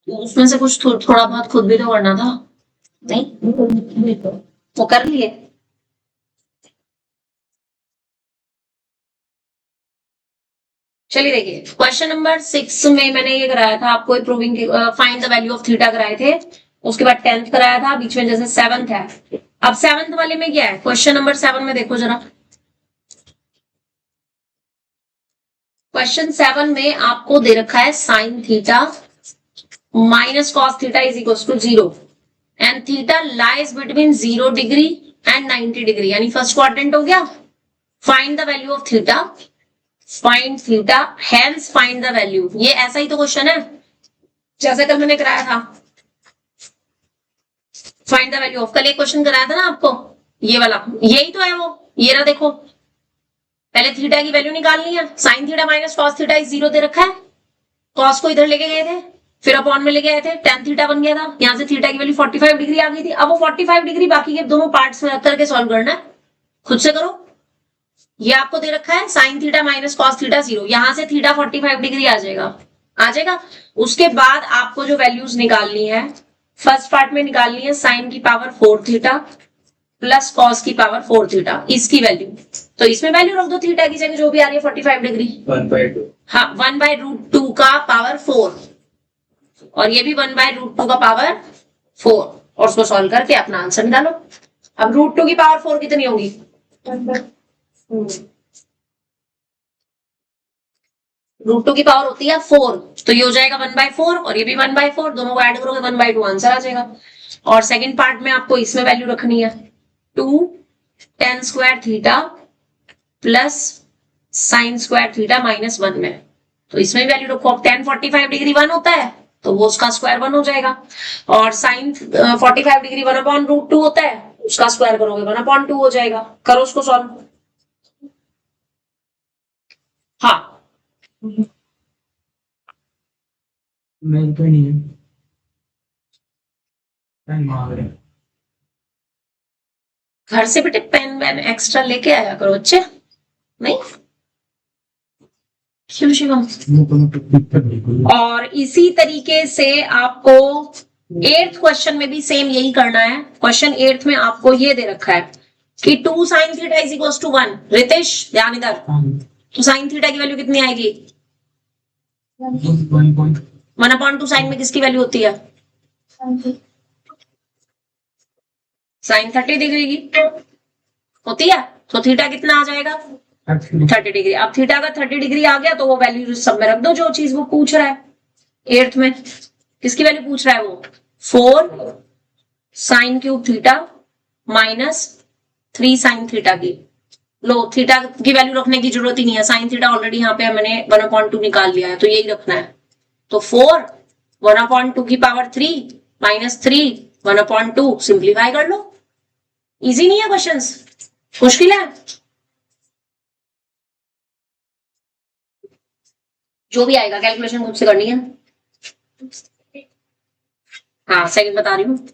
उसमें से कुछ थोड़ा बहुत खुद भी तो करना था, नहीं वो कर लिए। चलिए देखिए, क्वेश्चन नंबर 6 में मैंने ये कराया था आपको, proving find the value of theta कराए थे, उसके बाद 10th कराया था, बीच में जैसे 7th है। अब 7th वाले में क्या है, क्वेश्चन नंबर 7 में देखो जरा, क्वेश्चन 7 में आपको दे रखा है sine theta minus cos theta is equal to 0 and theta lies between 0 degree and 90 degree, यानी फर्स्ट क्वाड्रेंट हो गया। Find the value of theta, find theta hence find the value. ये ऐसा ही तो क्वेश्चन है जैसे कल मैंने कराया था, फाइंड द वैल्यू ऑफ, कल एक क्वेश्चन कराया था ना आपको, ये वाला यही तो है वो, ये रहा देखो। पहले थीटा की वैल्यू निकालनी है, sine theta minus cos theta is 0 दे रखा है, कॉस को इधर लेके गए थे, फिर अपॉन में लेके आए थे, tan थीटा बन गया था, यहां से थीटा की वैल्यू 45 डिग्री आ गई थी। अब वो 45 डिग्री बाकी के दोनों पार्ट्स में रख करके सॉल्व करना है, खुद से करो। ये आपको दे रखा है sine theta minus cos theta 0, यहां से थीटा 45 डिग्री आ जाएगा। उसके बाद आपको जो वैल्यूज निकालनी है, फर्स्ट पार्ट में निकालनी है साइन की पावर 4 थीटा प्लस कॉस की पावर 4 थीटा, इसकी वैल्यू, तो इसमें वैल्यू रख दो थीटा की जगह जो भी आ रही है 45 डिग्री, 1/2, हाँ 1/√2 का पावर 4, और ये भी 1/√2 का पावर 4, और उसको सॉल्व करके अपना आंसर निकालो। अब √2 की पावर 4 कितनी होगी, √2 की पावर होती है 4, तो ये हो जाएगा 1/4 और ये भी 1/4, दोनों को ऐड करोगे 1/2 आंसर आ जाएगा। और सेकंड पार्ट में आपको इसमें वैल्यू रखनी है 2 tan square theta plus sine square theta minus 1 में, तो इसमें वैल्यू रखो। अब tan 45 डिग्री 1 होता है तो वो उसका स्क्वायर 1 हो जाएगा, और साइन 45 डिग्री 1/√2 होता है, उसका स्क्वायर करोगे 1/2 हो जाएगा। करो उसको सॉल्व। हाँ नहीं तो नहीं है, मांग रहे घर से बेटे पेन वैन एक्स्ट्रा लेके आया करो बच्चे, नहीं क्यों शिवम। और इसी तरीके से आपको 8th क्वेश्चन में भी सेम यही करना है। क्वेश्चन 8th में आपको ये दे रखा है कि 2 sine theta is equal to 1। Ritesh ध्यान इधर, तो साइन थीटा की वैल्यू कितनी आएगी, 1/2 साइन में किसकी वैल्यू होती है, साइन 30 डिग्री की होती है, तो थीटा कितना आ जाएगा 30 डिग्री। अब थीटा का 30 डिग्री आ गया तो वो वैल्यू सब में रख दो जो चीज वो पूछ रहा है। 8th में किसकी वैल्यू पूछ रहा है वो, 4 sine cube theta minus 3 sine theta की। लो थीटा की वैल्यू रखने की जरूरत ही नहीं है, साइन थीटा ऑलरेडी यहाँ पे मैंने 1/2 निकाल लिया है, तो यही रखना है। तो 4 1/2 की पावर 3 माइनस 3 1/2, सिंप्लीफाई कर लो। इजी नहीं है क्वेश्चंस, मुश्किल है। जो भी आएगा कैलकुलेशन खुद से करनी है। हाँ सेकंड बता रही हूँ,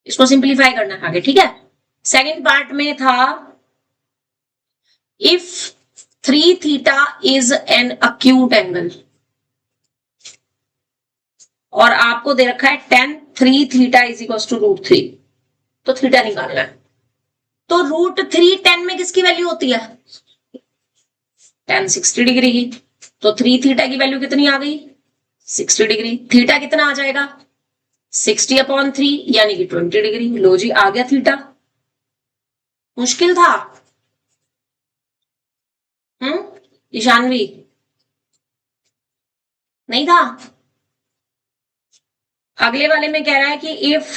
इसको सिंप्लीफाई करना है आगे, ठीक है। सेकंड पार्ट में था if 3 theta is an acute angle, और आपको दे रखा है tan 3 theta is equal to √3, तो थीटा निकालना है। तो √3 tan में किसकी वैल्यू होती है, tan 60 डिग्री की, तो 3 थीटा की वैल्यू कितनी आ गई 60 डिग्री, थीटा कितना आ जाएगा 60/3 यानी कि 20 डिग्री। लो जी आ गया थीटा। मुश्किल था ईशानवी, नहीं था। अगले वाले में कह रहा है कि if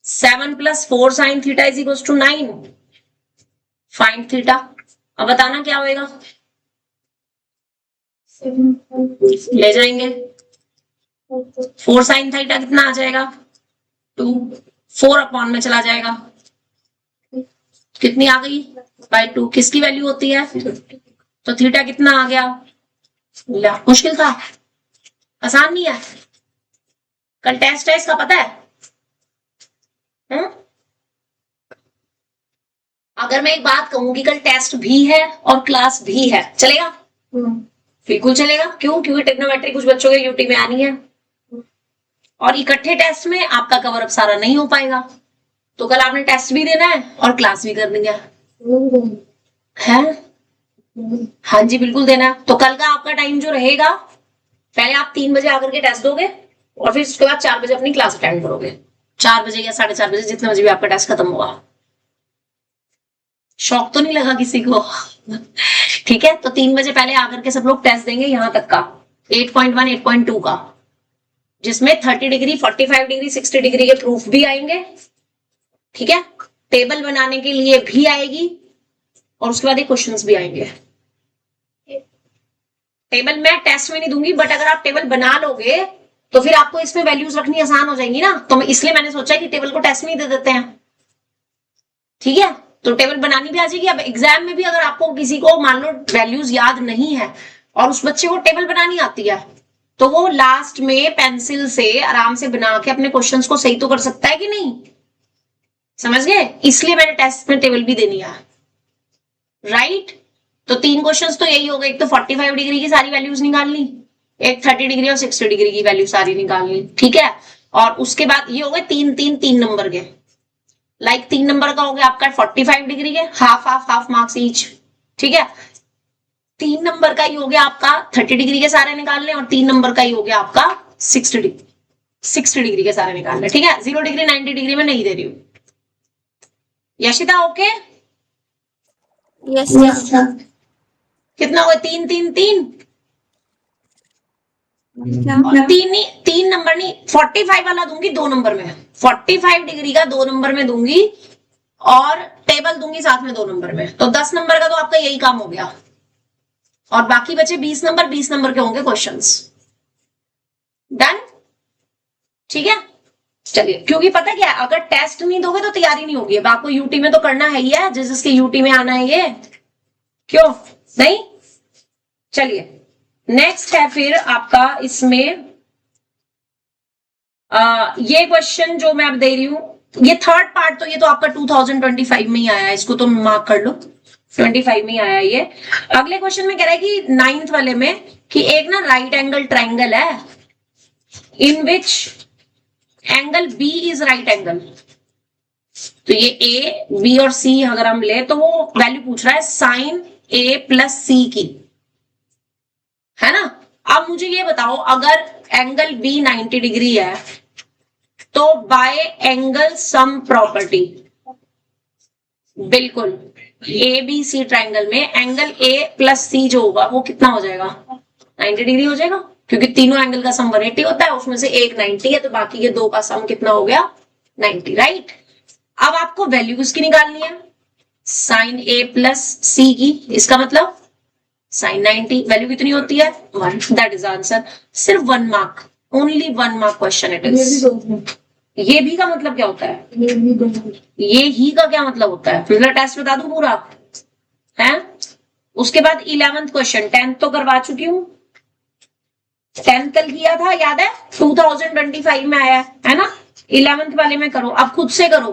7 + 4 sine theta is equal to 9 find theta. अब बताना क्या होएगा, ले जाएंगे 4 साइन थीटा कितना आ जाएगा 2, 4 अपॉन में चला जाएगा, कितनी आ गई 2, किसकी वैल्यू होती है, तो थीटा कितना आ गया। मुश्किल था, आसान नहीं है। कल टेस्ट है इसका पता है। अगर मैं एक बात कहूंगी कल टेस्ट भी है और क्लास भी है, चलेगा। बिल्कुल चलेगा। क्यों? क्योंकि ट्रिग्नोमेट्री कुछ बच्चों के यूटी में आनी है और इकट्ठे टेस्ट में आपका कवर अप सारा नहीं हो पाएगा। तो कल आपने टेस्ट भी देना है और क्लास भी करनी है? हाँ जी बिल्कुल देना है। तो कल का आपका टाइम जो रहेगा, पहले आप 3 बजे आकर के टेस्ट दोगे और फिर उसके बाद 4 बजे अपनी क्लास अटेंड करोगे। 4 बजे या 4:30 बजे, जितने बजे भी आपका टेस्ट खत्म होगा। शौक तो नहीं लगा किसी को? ठीक है, तो 3 बजे पहले आकर के सब लोग टेस्ट देंगे यहां तक का 8.1 8.2 का, जिसमें 30 डिग्री 45 डिग्री 60 डिग्री के प्रूफ भी आएंगे। ठीक है, टेबल बनाने के लिए भी आएगी और उसके बाद क्वेश्चंस भी आएंगे। टेबल मैं टेस्ट में नहीं दूंगी, बट अगर आप टेबल बना लोगे तो फिर आपको इसमें वैल्यूज रखनी आसान हो जाएंगी ना। तो इसलिए मैंने सोचा कि टेबल को टेस्ट में ही दे देते हैं। ठीक है, तो टेबल बनानी भी आ जाएगी। अब एग्जाम में भी अगर आपको किसी को मान लो वैल्यूज याद नहीं है और उस बच्चे को टेबल बनानी आती है, तो वो लास्ट में पेंसिल से आराम से बना के अपने क्वेश्चंस को सही तो कर सकता है कि नहीं? समझ गए? इसलिए मैंने टेस्ट में टेबल भी देनी है। राइट, तो 3 क्वेश्चंस तो यही हो गए। एक तो 45 डिग्री की सारी वैल्यूज निकालनी, एक 30 डिग्री और 60 डिग्री की वैल्यू सारी निकालनी। ठीक है, और उसके बाद ये हो गए 3 नंबर के। लाइक 3 नंबर का हो गया आपका 45 डिग्री के, हाफ मार्क्स ईच। ठीक है, 3 नंबर का ही हो गया आपका 30 डिग्री के सारे निकालने और 3 नंबर का ही हो गया आपका 60 डिग्री के सारे निकालने। ठीक है, 0 डिग्री 90 डिग्री में नहीं दे रही हूं। यशिता ओके? Yes sir. कितना हुआ? 3 3 3 तीन नंबर नहीं, 45 वाला दूंगी 2 नंबर में, 45 डिग्री का 2 नंबर में दूंगी और टेबल दूंगी साथ में 2 नंबर में। तो 10 नंबर का तो आपका यही काम हो गया और बाकी बचे 20 नंबर के होंगे क्वेश्चंस। डन? ठीक है, चलिए। क्योंकि पता क्या है, अगर टेस्ट नहीं दोगे तो तैयारी नहीं होगी। अब आपको यूटी में तो करना है ही है, जिसके यूटी में आना है ये, क्यों नहीं? चलिए, नेक्स्ट है फिर आपका इसमें ये क्वेश्चन जो मैं अब दे रही हूं, ये थर्ड पार्ट। तो ये तो आपका 2025 में ही आया है, इसको तो मार्क कर लो, 25 में ही आया है ये। अगले क्वेश्चन में कह रहा है कि 9th वाले में कि एक ना राइट एंगल ट्राइंगल है in which angle B is right angle. तो ये ए बी और सी अगर हम ले तो वो वैल्यू पूछ रहा है साइन ए प्लस सी की, है ना। अब मुझे ये बताओ, अगर एंगल बी 90 डिग्री है तो बाय एंगल सम प्रॉपर्टी, बिल्कुल ए बी सी ट्राइंगल में एंगल ए प्लस सी जो होगा वो कितना हो जाएगा? 90 डिग्री हो जाएगा, क्योंकि तीनों एंगल का सम 180 होता है, उसमें से एक 90 है, तो बाकी के 2 का सम कितना हो गया? 90। राइट, अब आपको वैल्यू किसकी निकालनी है? साइन ए प्लस सी की। इसका मतलब साइन 90 वैल्यू कितनी होती है? 1। That is answer. सिर्फ 1 mark, only 1 mark question it is. ये भी का मतलब क्या होता है? ये ही का क्या मतलब होता है? फिर टेस्ट बता दूं पूरा है। उसके बाद 11th क्वेश्चन, 10th तो करवा चुकी हूं, 10th कल किया था, याद है? 2025 में आया है ना। 11th वाले में करो, अब खुद से करो।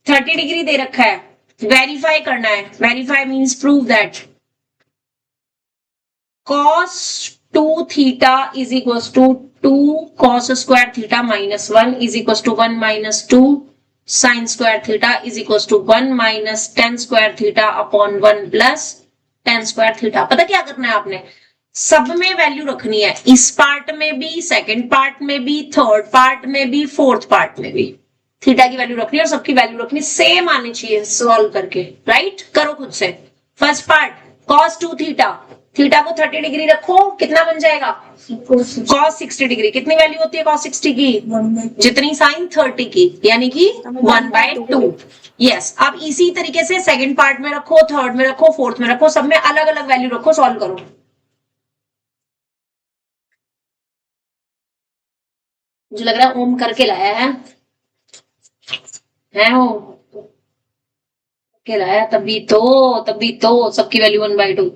30 डिग्री दे रखा है, वेरीफाई करना है। Verify means prove that cos 2 theta is equals to 2 cos square theta minus 1 is equals to 1 minus 2 sin square theta is equals to 1 minus tan square theta upon 1 plus tan square theta। पता क्या करना है आपने? सब में value रखनी है, इस पार्ट में भी, सेकंड पार्ट में भी, थर्ड पार्ट में भी, फोर्थ पार्ट में भी थीटा की वैल्यू रखनी है और सबकी वैल्यू रखनी सेम आनी चाहिए सॉल्व करके। राइट, करो खुद से। First part cos 2 theta, theta को 30 डिग्री रखो, कितना बन जाएगा? cos 60 degree. कितनी वैल्यू होती है cos 60 की? जितनी साइन 30 की, यानी कि 1/2। यस, अब इसी तरीके से सेकंड पार्ट में रखो, थर्ड में रखो, फोर्थ में रखो, सब में अलग अलग वैल्यू रखो, सॉल्व करो। मुझे लग रहा है ओम करके लाया है ओम के लाया, तभी तो सबकी वैल्यू 1/2।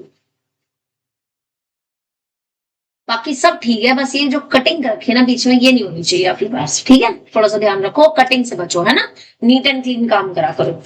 बाकी सब ठीक है, बस ये जो कटिंग रखी है ना बीच में, ये नहीं होनी चाहिए आपके पास। ठीक है, थोड़ा सा ध्यान रखो, कटिंग से बचो, है ना। नीट एंड क्लीन काम करा करो।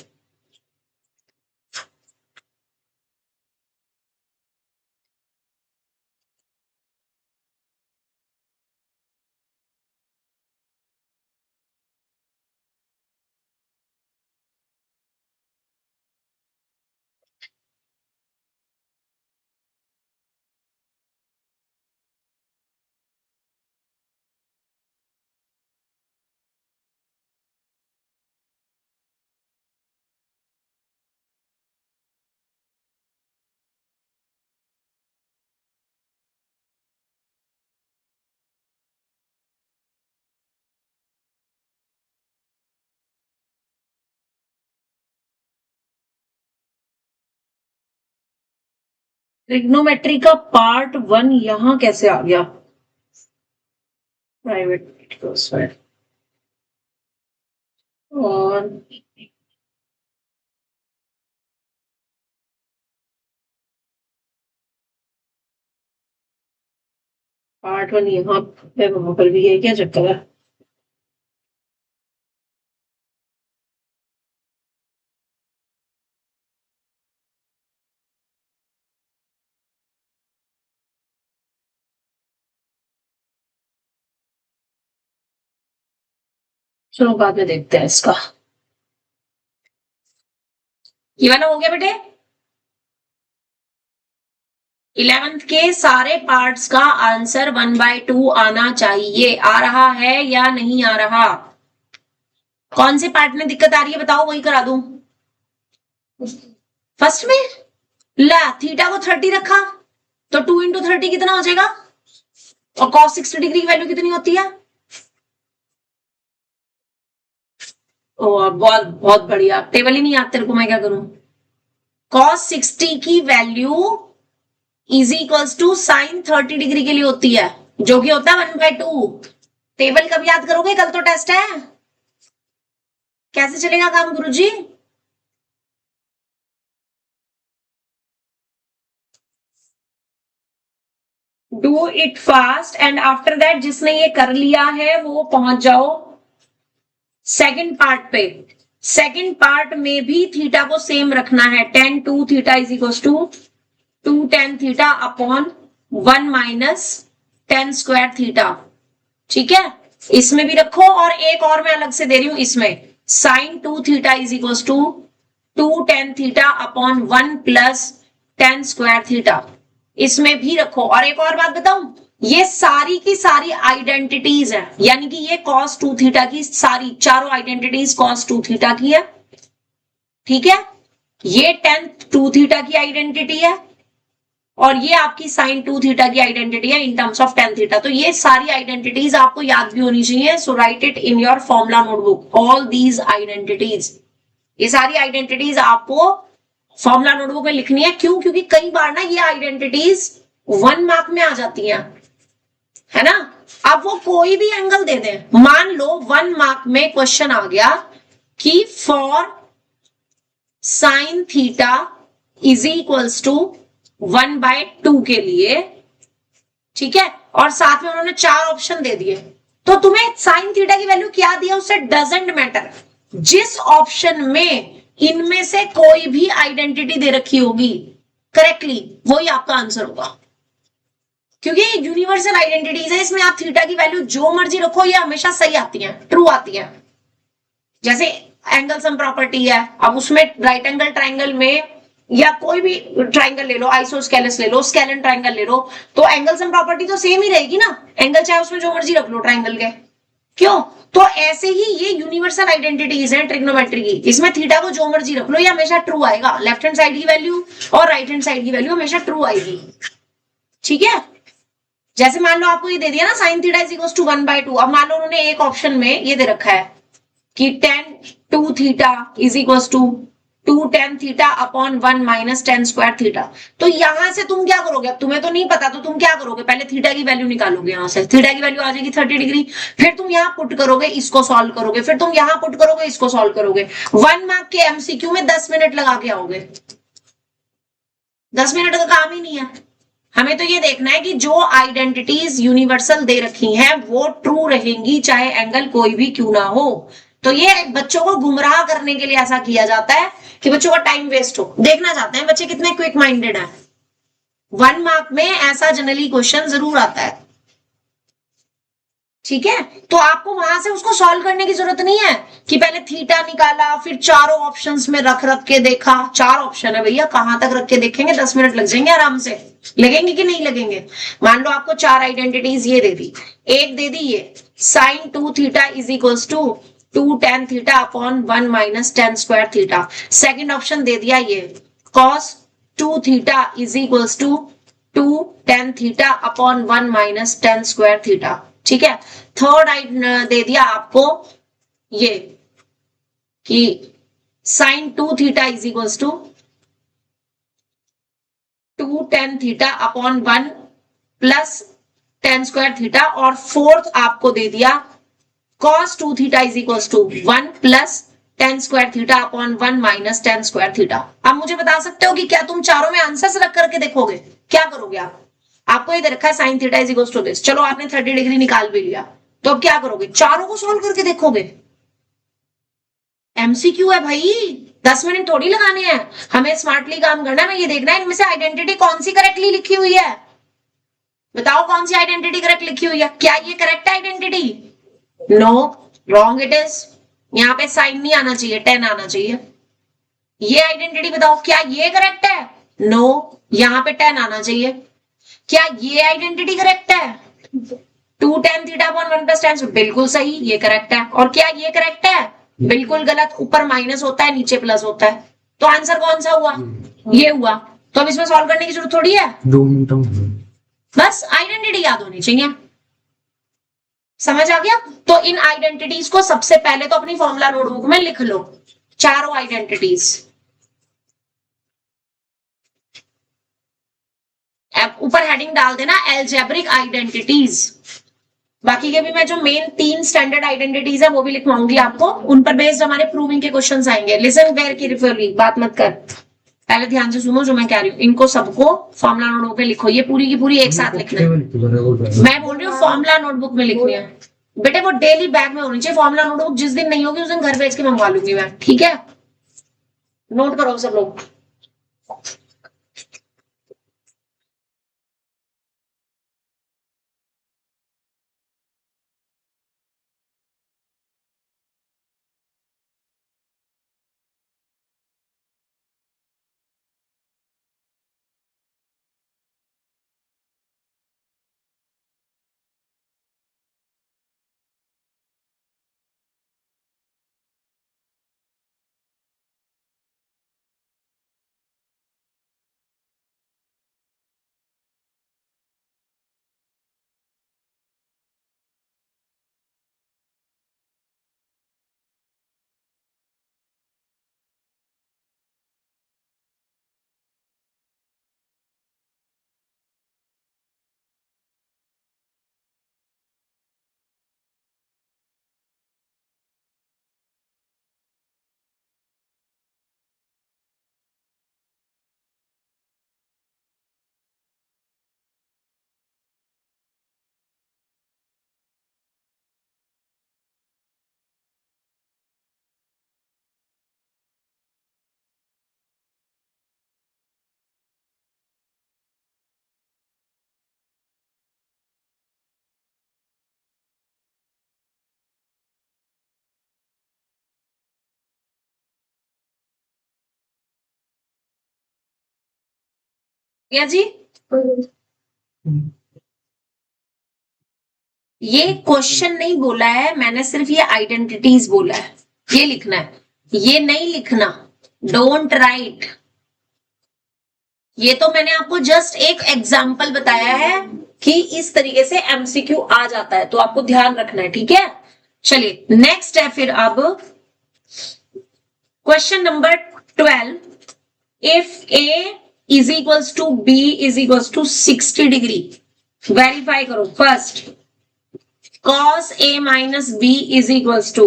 ट्रिग्नोमेट्री का पार्ट 1 यहां कैसे आ गया? प्राइवेट और पार्ट 1 यहाँ पे वहां पर भी है, क्या चक्कर है? चलो बाद में देखते हैं इसका। ये वाला हो गया बेटे। 11th के सारे पार्ट्स का आंसर 1/2 आना चाहिए। आ रहा है या नहीं आ रहा? कौन से पार्ट में दिक्कत आ रही है बताओ, वही करा दूं। फर्स्ट में ला थीटा को 30 रखा तो 2 × 30 कितना हो जाएगा? और cos 60 डिग्री की वैल्यू कितनी होती है? बहुत बहुत बढ़िया, टेबल ही नहीं याद तेरे को, मैं क्या करूं। cos 60 की value is equals to sine 30 degree के लिए होती है, जो कि होता है 1/2। टेबल कब याद करोगे? कल तो टेस्ट है। कैसे चलेगा काम गुरुजी? Do it fast and after that जिसने ये कर लिया है वो पहुंच जाओ सेकंड पार्ट पे। सेकंड पार्ट में भी थीटा को सेम रखना है। tan 2 theta is equals to 2 tan theta upon 1 minus tan square theta. ठीक है, इसमें भी रखो। और एक और मैं अलग से दे रही हूं इसमें, sin 2 theta is equals to 2 tan theta upon 1 plus tan square theta, इसमें भी रखो। और एक और बात बताऊं, ये सारी की सारी आइडेंटिटीज है, यानी कि ये cos 2 थीटा की सारी चारों आइडेंटिटीज cos 2 थीटा की है। ठीक है, ये tan 2 थीटा की आइडेंटिटी है और ये आपकी sin 2 थीटा की आइडेंटिटी है in terms of tan theta. तो ये सारी आइडेंटिटीज आपको याद भी होनी चाहिए। So write it in your formula notebook, all these identities. ये सारी आइडेंटिटीज आपको फॉर्मूला नोटबुक में लिखनी है। क्यों? क्योंकि कई बार ना ये आइडेंटिटीज 1 मार्क में आ जाती हैं, है ना। अब वो कोई भी एंगल दे दें, मान लो 1 मार्क में क्वेश्चन आ गया कि for sine theta is equals to 1/2 के लिए, ठीक है, और साथ में उन्होंने 4 ऑप्शन दे दिए, तो तुम्हें साइन थीटा की वैल्यू क्या दिया उससे डजंट मैटर। जिस ऑप्शन में इनमें से कोई भी आइडेंटिटी दे रखी होगी करेक्टली, वही आपका आंसर होगा। क्योंकि ये यूनिवर्सल आइडेंटिटीज है, इसमें आप थीटा की वैल्यू जो मर्जी रखो ये हमेशा सही आती है, ट्रू आती है। जैसे एंगल सम प्रॉपर्टी है, अब उसमें राइट एंगल ट्राइंगल में या कोई भी ट्राइंगल ले लो, आइसोस्केलेस ले लो, स्केलन ट्राइंगल ले लो, तो एंगल सम प्रॉपर्टी तो सेम ही रहेगी ना। एंगल चाहे उसमें जो मर्जी रख लो ट्राइंगल के, क्यों? तो ऐसे ही ये यूनिवर्सल आइडेंटिटीज हैं ट्रिग्नोमेट्री की, इसमें थीटा को जो मर्जी रख लो ये हमेशा ट्रू आएगा। लेफ्ट हैंड साइड की वैल्यू और राइट हैंड साइड की वैल्यू हमेशा ट्रू आएगी। ठीक है, जैसे मान लो आपको ये दे दिया ना sine theta is equals to 1/2। अब मान लो उन्होंने एक ऑप्शन में ये दे रखा है कि tan 2 theta is equals to 2 tan theta upon 1 minus tan square theta. तो यहां से तुम क्या करोगे? अब तुम्हें तो नहीं पता, तो तुम क्या करोगे? पहले थीटा की वैल्यू निकालोगे, यहां से थीटा की वैल्यू आ जाएगी 30 डिग्री, फिर तुम यहां पुट करोगे, इसको सॉल्व करोगे, फिर तुम यहां पुट करोगे, इसको सॉल्व करोगे। 1 मार्क के एमसीक्यू में 10 मिनट लगा के आओगे। 10 मिनट का काम ही नहीं है। हमें तो ये देखना है कि जो आइडेंटिटीज यूनिवर्सल दे रखी हैं वो ट्रू रहेंगी, चाहे एंगल कोई भी क्यों ना हो। तो ये बच्चों को गुमराह करने के लिए ऐसा किया जाता है कि बच्चों का टाइम वेस्ट हो। देखना चाहते हैं बच्चे कितने क्विक माइंडेड हैं। 1 मार्क में ऐसा जनरली क्वेश्चन जरूर आता है। ठीक है, तो आपको वहां से उसको सॉल्व करने की जरूरत नहीं है कि पहले थीटा निकाला फिर चारों ऑप्शंस में रख रख के देखा। 4 ऑप्शन है भैया, कहां तक रख के देखेंगे? 10 मिनट लग जाएंगे आराम से। लगेंगे कि नहीं लगेंगे? मान लो आपको 4 आइडेंटिटीज ये दे दी, एक दे दी ये sine 2 theta is equals to 2 tan theta upon 1 minus tan square theta. Second option दे दिया ये cos 2 theta is equals to 2 tan theta upon 1 minus tan square theta. ठीक है, थर्ड दे दिया आपको ये कि sine 2 theta is equals to 2 2 tan theta upon 1 plus tan square theta, और फोर्थ आपको दे दिया cos 2 theta is equal to 1 plus tan square theta upon 1 minus tan square theta. अब मुझे बता सकते हो कि क्या तुम चारों में आंसर्स रख करके देखोगे? क्या करोगे आप? आपको ये दे रखा है sin theta is equal to this, चलो आपने 30 डिग्री निकाल भी लिया, तो अब क्या करोगे? चारों को सोल्व करके देखोगे। एमसीक्यू है भाई, 10 मिनट थोड़ी लगाने हैं, हमें स्मार्टली काम करना है। मैं ये देखना है इनमें से आइडेंटिटी कौन सी करेक्टली लिखी हुई है। बताओ कौन सी आइडेंटिटी करेक्ट लिखी हुई है? क्या ये करेक्ट है identity? No, wrong it is. यहाँ पे साइन नहीं आना चाहिए, 10 आना चाहिए। ये आइडेंटिटी बताओ, क्या ये करेक्ट है? नो, यहाँ पे 10 आना चाहिए। क्या ये आइडेंटिटी करेक्ट है? 2 tan theta upon 1 plus tan, बिल्कुल सही, ये करेक्ट है। और क्या ये करेक्ट है? बिल्कुल गलत, ऊपर माइनस होता है नीचे प्लस होता है। तो आंसर कौन सा हुआ? ये हुआ। तो अब इसमें सॉल्व करने की जरूरत थोड़ी है, 2 मिनट बस आइडेंटिटी याद होनी चाहिए। समझ आ गया? तो इन आइडेंटिटीज को सबसे पहले तो अपनी फॉर्मूला नोटबुक में लिख लो, चारों आइडेंटिटीज। ऊपर हेडिंग डाल देना एल्जेब्रिक आइडेंटिटीज। बाकी के भी मैं जो मेन 3 स्टैंडर्ड आइडेंटिटीज है वो भी लिखवाऊंगी आपको, उन पर बेस्ड हमारे प्रूविंग के क्वेश्चंस आएंगे। लिसन वेयर केयरफुली, बात मत कर, पहले ध्यान से सुनो जो मैं कह रही हूँ। इनको सबको फॉर्मूला नोटबुक पे लिखो, ये पूरी की पूरी एक साथ लिखना है। मैं बोल रही हूँ फॉर्मूला नोटबुक में लिखनी है बेटे, वो डेली बैग में होनी चाहिए फॉर्मूला नोटबुक। जिस दिन नहीं होगी उस दिन घर भेज के मंगवा लूंगी मैं, ठीक है? नोट करो सब लोग। भैया जी, ये क्वेश्चन नहीं बोला है मैंने, सिर्फ ये आइडेंटिटीज बोला है, ये लिखना है, ये नहीं लिखना। Don't write. ये तो मैंने आपको जस्ट एक एग्जाम्पल बताया है कि इस तरीके से एमसीक्यू आ जाता है, तो आपको ध्यान रखना है, ठीक है? चलिए नेक्स्ट है फिर अब question number 12। If A is equals to B is equals to 60 degree, verify करो। First, cos a minus b is equals to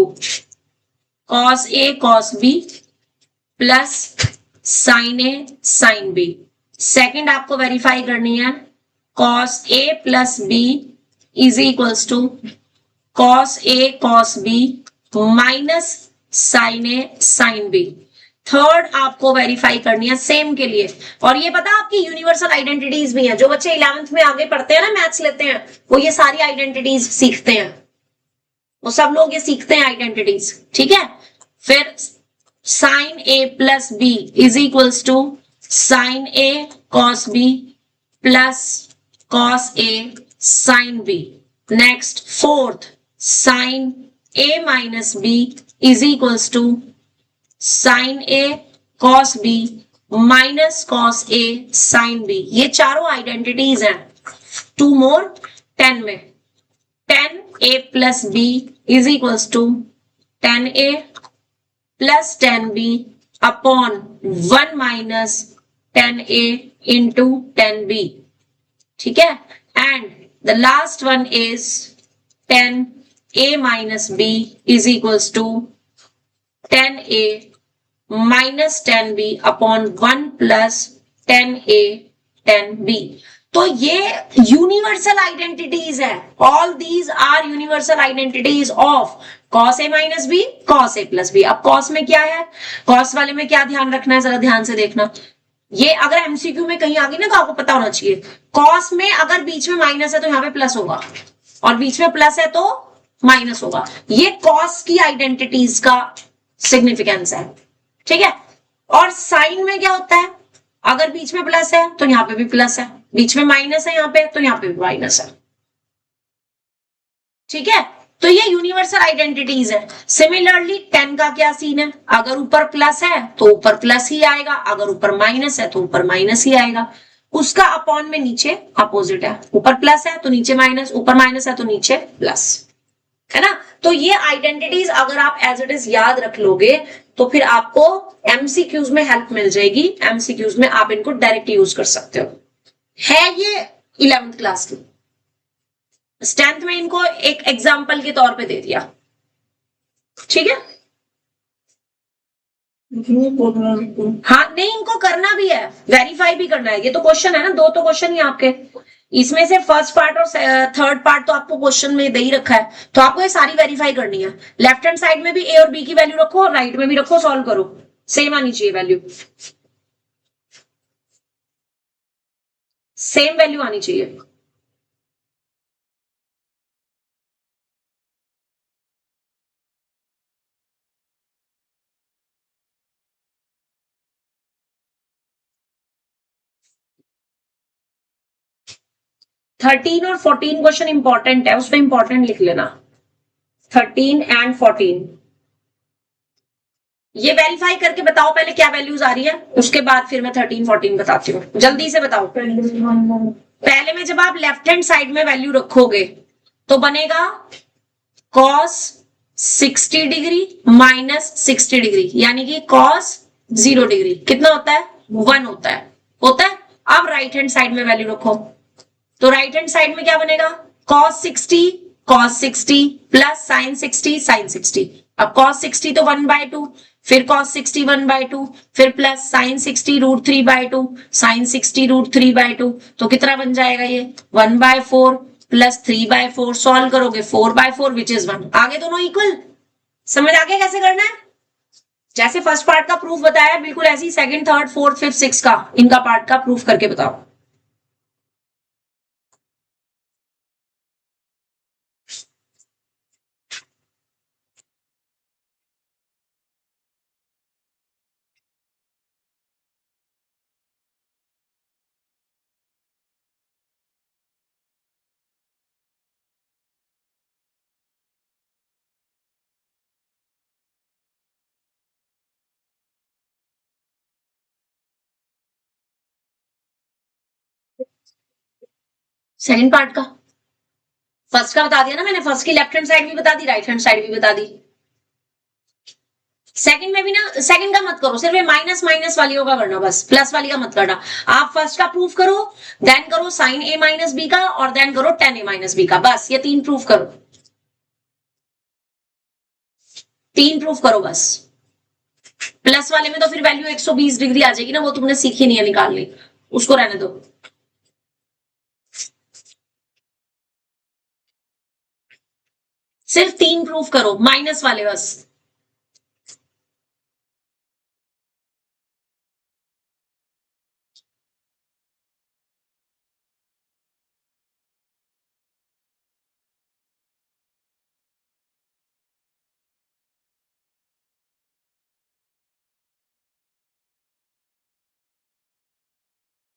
cos a cos b plus sin a sin b। Second आपको verify करनी है, cos a plus b is equals to cos a cos b minus sin a sin b। Third आपको verify करनी है same के लिए। और ये पता आपकी यूनिवर्सल आइडेंटिटीज भी हैं, जो बच्चे 11th में आगे पढ़ते हैं ना, मैथ्स लेते हैं, वो ये सारी आइडेंटिटीज सीखते हैं, वो सब लोग ये सीखते हैं आइडेंटिटीज, ठीक है? फिर sine A plus B is equals to sine A cos B plus cos A sine B. Next fourth, sine A minus B is equals to sine A cos B minus cos A sine B. ये चारों identities हैं। 2 more 10 में, 10 A plus B is equals to 10 A plus 10 B upon 1 minus 10a into 10b, ठीक है, and the last one is 10a minus b is equals to 10a minus 10b upon 1 plus 10a 10b. तो ये universal identities है, all these are universal identities of cos a minus b, cos a plus b. अब cos में क्या है, cos वाले में क्या ध्यान रखना है, जरा ध्यान से देखना, ये अगर एमसीक्यू में कहीं आ गई ना तो आपको पता होना चाहिए, cos में अगर बीच में माइनस है तो यहाँ पे प्लस होगा, और बीच में प्लस है तो माइनस होगा, ये cos की आइडेंटिटीज का सिग्निफिकेंस है, ठीक है। और साइन में क्या होता है, अगर बीच में प्लस है तो यहाँ पे भी प्लस है, बीच में माइनस है यहाँ पे तो यहाँ पे भी माइनस है, ठीक है। तो ये यूनिवर्सल आइडेंटिटीज है। सिमिलरली 10 का क्या सीन है, अगर ऊपर प्लस है तो ऊपर प्लस ही आएगा, अगर ऊपर माइनस है तो ऊपर माइनस ही आएगा, उसका अपॉन में नीचे अपोजिट है, ऊपर प्लस है तो नीचे माइनस, ऊपर माइनस है तो नीचे प्लस, है ना। तो ये आइडेंटिटीज अगर आप एज इट इज याद रख लोगे तो फिर आपको एमसीक्यूज में हेल्प मिल जाएगी, एमसीक्यूज में आप इनको डायरेक्ट यूज कर सकते हो। है ये 11th क्लास की, 10th में इनको एक एग्जाम्पल के तौर पे दे दिया, ठीक है। हाँ नहीं, इनको करना भी है, वेरीफाई भी करना है, ये तो क्वेश्चन है ना, दो तो क्वेश्चन ही आपके, इसमें से फर्स्ट पार्ट और थर्ड पार्ट तो आपको क्वेश्चन में दे ही रखा है, तो आपको ये सारी वेरीफाई करनी है। लेफ्ट हैंड साइड में भी ए और बी की वैल्यू रखो, राइट में भी रखो, सॉल्व करो, सेम आनी चाहिए वैल्यू, सेम वैल्यू आनी चाहिए। थर्टीन और 14 क्वेश्चन इंपॉर्टेंट है, उसमें इंपॉर्टेंट लिख लेना, 13 एंड 14। ये वेरीफाई करके बताओ पहले क्या वैल्यूज आ रही है, उसके बाद फिर मैं 13 14 बताती हूँ, जल्दी से बताओ। पहले में जब आप लेफ्ट हैंड साइड में वैल्यू रखोगे तो बनेगा cos 60 डिग्री माइनस 60 डिग्री, यानी कि cos 0 डिग्री कितना होता है, 1 होता है, होता है। अब राइट हैंड साइड में वैल्यू रखो, तो राइट हैंड साइड में क्या बनेगा, cos 60 प्लस sin 60 sin 60। अब cos 60 तो 1/2, फिर cos 60 1/2, फिर प्लस sin 60 √3/2, sin 60 √3/2, तो कितना बन जाएगा ये 1/4 प्लस 3/4, सॉल्व करोगे 4/4 विच इज 1। आगे दोनों इक्वल, समझ आगे कैसे करना है, जैसे फर्स्ट पार्ट का प्रूफ बताया बिल्कुल ऐसे ही second third fourth fifth six का इनका पार्ट का प्रूफ करके बताओ। सेकंड पार्ट का, फर्स्ट का बता दिया ना मैंने, फर्स्ट की लेफ्ट हैंड साइड भी बता दी, राइट हैंड साइड भी बता दी। सेकंड में भी ना, सेकंड का मत करो, सिर्फ माइनस माइनस वालियों का करना, बस प्लस वाली का मत करना। आप फर्स्ट का प्रूफ करो, देन करो साइन ए माइनस बी का, और देन करो टेन ए माइनस बी का, बस ये तीन प्रूफ करो, तीन प्रूफ करो बस। प्लस वाले में तो फिर वैल्यू 120 डिग्री आ जाएगी ना, वो तुमने सीखी नहीं है निकालनी, उसको रहने दो। सिर्फ तीन प्रूफ करो, माइनस वाले बस।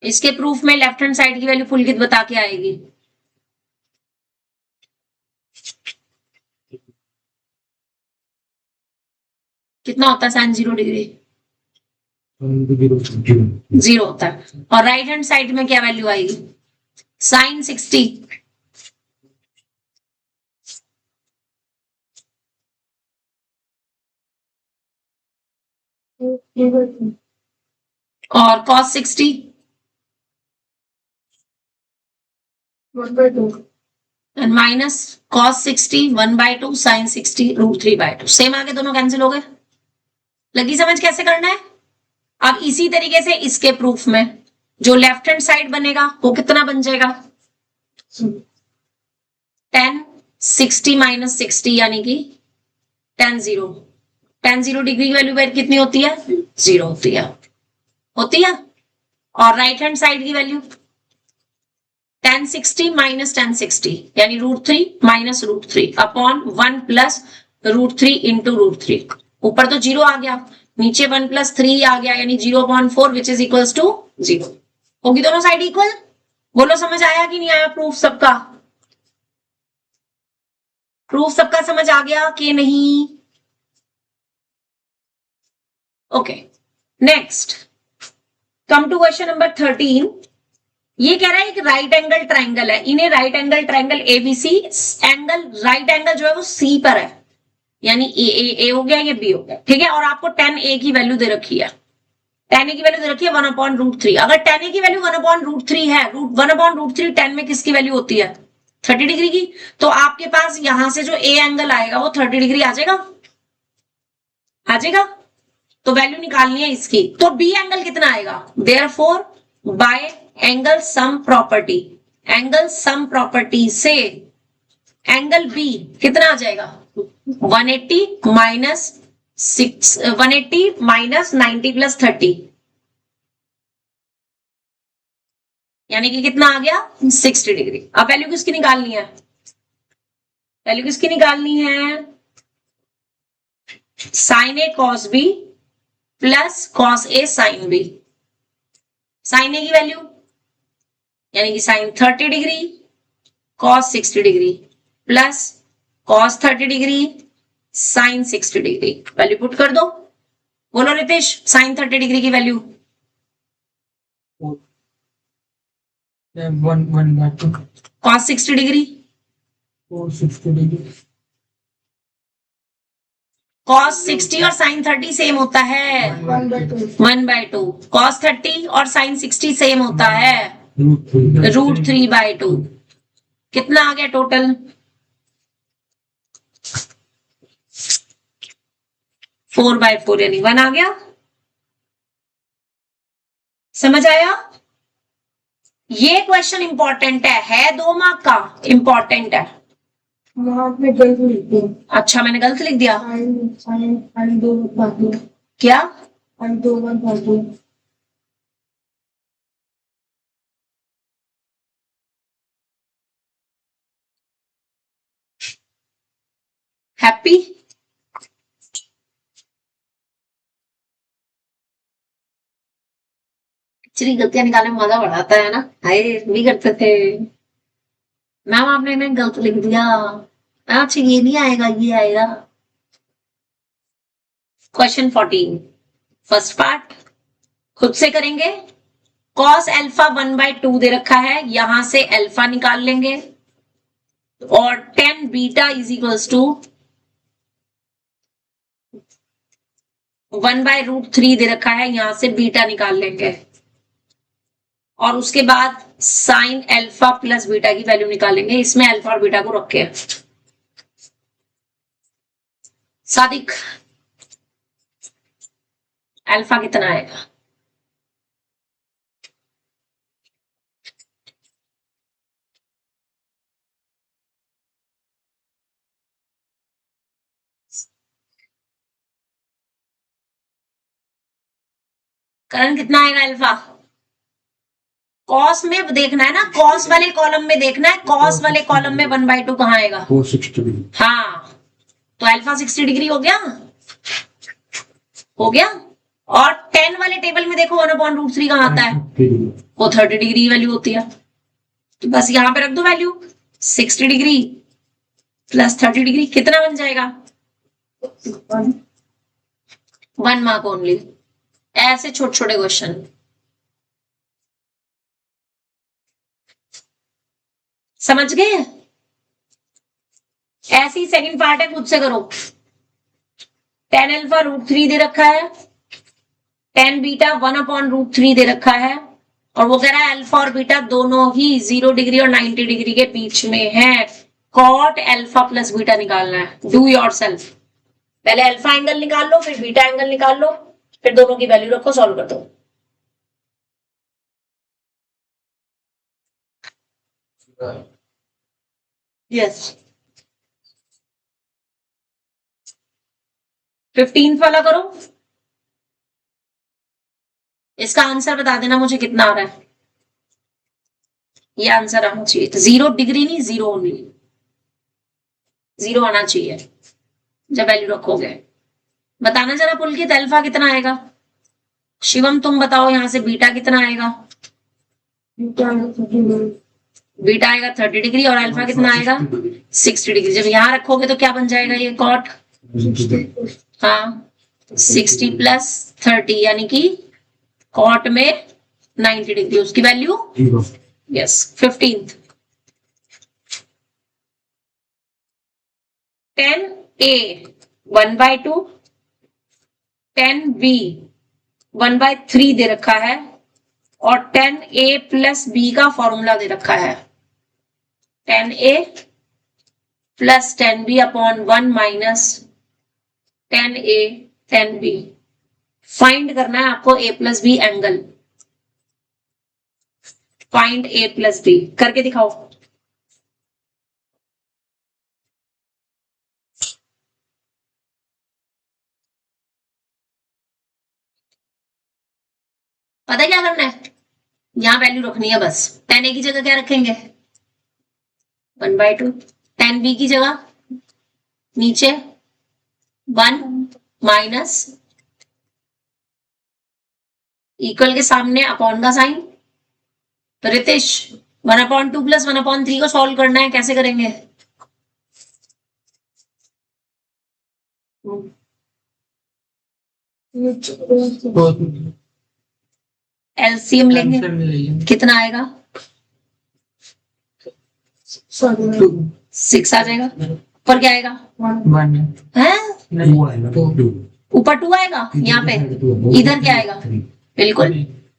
इसके प्रूफ में लेफ्ट हैंड साइड की वैल्यू पुलकित बता के आएगी। कितना होता है साइन 0 डिग्री, 0 होता है। और राइट हैंड साइड में क्या वैल्यू आएगी, साइन 60, और cos 60 and minus cos 60 1/2 sin 60 √3/2। Same आगे दोनों कैंसिल हो गए। लगी समझ कैसे करना है? अब इसी तरीके से इसके प्रूफ में जो लेफ्ट हैंड साइड बनेगा वो कितना बन जाएगा? 10 60 माइनस 60 यानी कि tan 0 डिग्री की वैल्यू पर कितनी होती है? 0 होती है। और राइट हैंड साइड की वैल्यू tan 60 माइनस tan 60 यानी √3 माइनस √3 अपॉन 1 प्लस √3 इंटू √3। ऊपर तो 0 आ गया, नीचे 1 प्लस 3 आ गया यानी 0/4 विच इज इक्वल्स टू 0। होगी दोनों साइड इक्वल? बोलो समझ आया कि नहीं आया? प्रूफ सबका समझ आ गया कि नहीं? Okay, next come to question number 13। ये कह रहा है एक राइट एंगल ट्राइंगल है, इन्हें right angle triangle ABC, angle right angle जो है वो सी पर है, यानी ए हो गया, ये बी हो गया, ठीक है। और आपको tan a की वैल्यू दे रखी है, tan a की वैल्यू दे रखी है 1/√3। अगर tan a की वैल्यू 1/√3 है, 1/√3 tan में किसकी वैल्यू होती है? 30 डिग्री की। तो आपके पास यहां से जो ए एंगल आएगा वो 30 डिग्री आ जाएगा। तो वैल्यू निकालनी है इसकी। तो बी एंगल कितना आएगा? Therefore by angle sum property से एंगल बी कितना आ जाएगा? 180 माइनस 90 प्लस 30 यानी कि कितना आ गया? 60 डिग्री। अब वैल्यू किसकी निकालनी है? Sine A cos B plus cos A sine B. Sine A की वैल्यू यानी कि sine 30 degree cos 60 degree plus cos 30 degree sine 60 degree. Value put कर दो। बोलो रितेश, साइन 30 डिग्री की value? 1/2 cos 60 degree? 460 degree. Cos 60 और साइन 30 सेम होता है 1/2। कॉस 30 और साइन 60 सेम होता है √3/2। कितना आ गया टोटल? 4/4 यानी 1 आ गया। समझ आया? ये क्वेश्चन इंपॉर्टेंट है 2 मार्क का, इंपॉर्टेंट है। में गलत लिख दिया। अच्छा, मैंने गलत लिख दिया। साइन 2/2 क्या? Sign 2/2 happy? चिरी गलतियां निकालने में मजा बढ़ाता है ना। हाय भी करते थे मैम, आपने इन्हें गलत लिख दिया। अच्छा ये नहीं आएगा, ये आएगा। क्वेश्चन 14 फर्स्ट पार्ट खुद से करेंगे। कॉस अल्फा 1/2 दे रखा है, यहां से अल्फा निकाल लेंगे और tan beta is equals to 1/√3 दे रखा है, यहां से बीटा निकाल लेंगे और उसके बाद साइन अल्फा प्लस बीटा की वैल्यू निकालेंगे। इसमें अल्फा और बीटा को रखे। सादिक, अल्फा कितना आएगा? करण कितना आएगा अल्फा? कॉस में देखना है ना, कॉस वाले कॉलम में देखना है। कॉस वाले कॉलम में 1/2 कहां आएगा? 460 डिग्री। हाँ, तो अल्फा 60 डिग्री हो गया। और 10 वाले टेबल में देखो 1/√3 कहां आता है? वो 30 डिग्री की वैल्यू होती है। तो बस यहां पे रख दो वैल्यू 60 डिग्री प्लस 30 डिग्री। कितना बन जाएगा? 1 मार्क ओनली। ऐसे छोटे छोटे क्वेश्चन। समझ गए? ऐसी सेकंड पार्ट है, खुद से करो। tan अल्फा √3 दे रखा है, टेन बीटा 1/√3 दे रखा है और वो कह रहा है अल्फा और बीटा दोनों ही 0 डिग्री और 90 डिग्री के बीच में है। कॉट अल्फा प्लस बीटा निकालना है। Do yourself. पहले अल्फा एंगल निकाल लो, फिर बीटा एंगल निकाल लो, फिर दोनों की वैल्यू रखो, सॉल्व कर दो। यस 15th वाला करो। इसका आंसर बता देना मुझे कितना आ रहा है। ये आंसर आना चाहिए तो 0 डिग्री नहीं, 0 ओनली, 0 आना चाहिए जब वैल्यू रखोगे। बताना जरा पुलकित अल्फा कितना आएगा। शिवम तुम बताओ यहां से बीटा कितना आएगा। बीटा आएगा 30 डिग्री और अल्फा कितना आएगा 60 डिग्री। जब यहां रखोगे तो क्या बन जाएगा ये कॉट। हाँ 60 प्लस 30 यानी कि कॉट में 90 डिग्री, उसकी value yes 15th। 10a 1/2, 10b 1/3 दे रखा है और 10a प्लस b का फॉर्मूला दे रखा है। 10a plus 10b upon 1 minus 10a 10b। Find करना है आपको a plus b angle. Find a plus b करके दिखाओ। पता है क्या करना है, यहां वैल्यू रखनी है बस। 10a की जगह क्या रखेंगे 1/2, 10b की जगह नीचे 1 माइनस इक्वल के सामने अपॉन का साइन। तो रितेश 1/2 प्लस 1/3 को सॉल्व करना है, कैसे करेंगे। एलसीएम लेंगे, कितना आएगा 6 आ जाएगा। ऊपर क्या आएगा है, ऊपर 2 आएगा, यहाँ पे इधर क्या आएगा। बिल्कुल,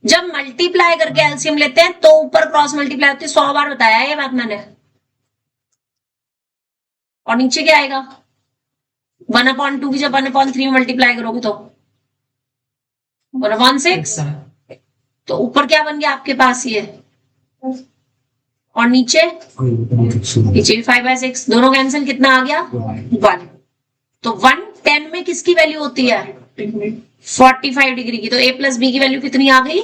जब मल्टीप्लाई करके एलसीएम लेते हैं तो ऊपर क्रॉस मल्टीप्लाई होती है। 100 बार बताया है ये बात मैंने। और नीचे क्या आएगा 1/2 की जब 1/3 में मल्टीप्लाई करोगे तो 1/6। तो ऊपर क्या बन गया आपके पास ये, और नीचे भी 5/6। दोनों कैंसिल, कितना आ गया 1। तो 1 10 में किसकी वैल्यू होती है 45 डिग्री की। तो a प्लस बी की वैल्यू कितनी आ गई,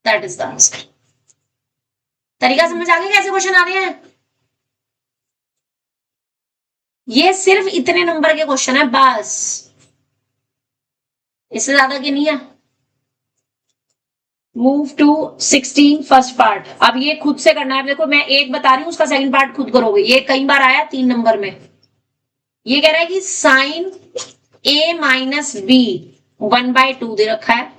दैट इज द आंसर। तरीका समझ आ गया कैसे क्वेश्चन आ रहे हैं। ये सिर्फ इतने नंबर के क्वेश्चन है बस, इससे ज्यादा की नहीं है। Move to 16 first part. अब ये खुद से करना है। देखो मैं एक बता रही हूं, उसका सेकंड पार्ट खुद करोगे। ये कई बार आया 3 नंबर में। ये कह रहा है कि साइन a माइनस बी 1/2 दे रखा है